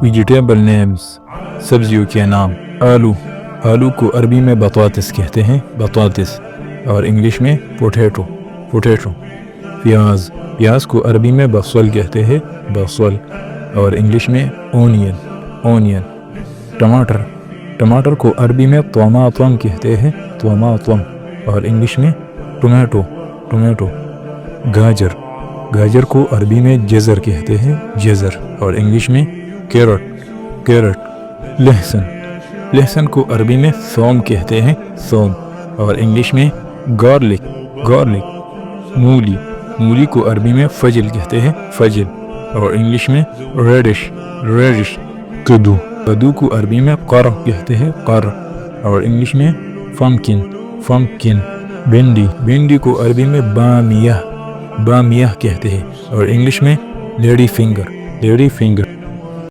Vegetable names, सब्जियों के नाम। आलू, आलू को अरबी में बतातिस कहते हैं, बतातिस, और इंग्लिश में पोटैटो, पोटैटो। प्याज, प्याज को अरबी में बसल कहते हैं, बसल, और इंग्लिश में ओनियन, ओनियन। टमाटर, टमाटर को अरबी में तमातम कहते हैं, तमातम, और इंग्लिश में टोमेटो, टोमेटो। गाजर, गाजर को अरबी में जज़र कहते हैं, जज़र, और इंग्लिश में कैरट, कैरट। लहसुन, लहसुन को अरबी में थोम कहते हैं, थोम, और इंग्लिश में गार्लिक, गार्लिक। मूली, मूली को अरबी में फजल कहते हैं, फजल, और इंग्लिश में रेडिश, रेडिश। कद्दू, कद्दू को अरबी में कर कहते हैं, कर, और इंग्लिश में पम्पकिन, पम्पकिन। भिंडी, भिंडी को अरबी में बामिया, बामिया कहते हैं, और इंग्लिश में लेडी फिंगर, लेडी फिंगर।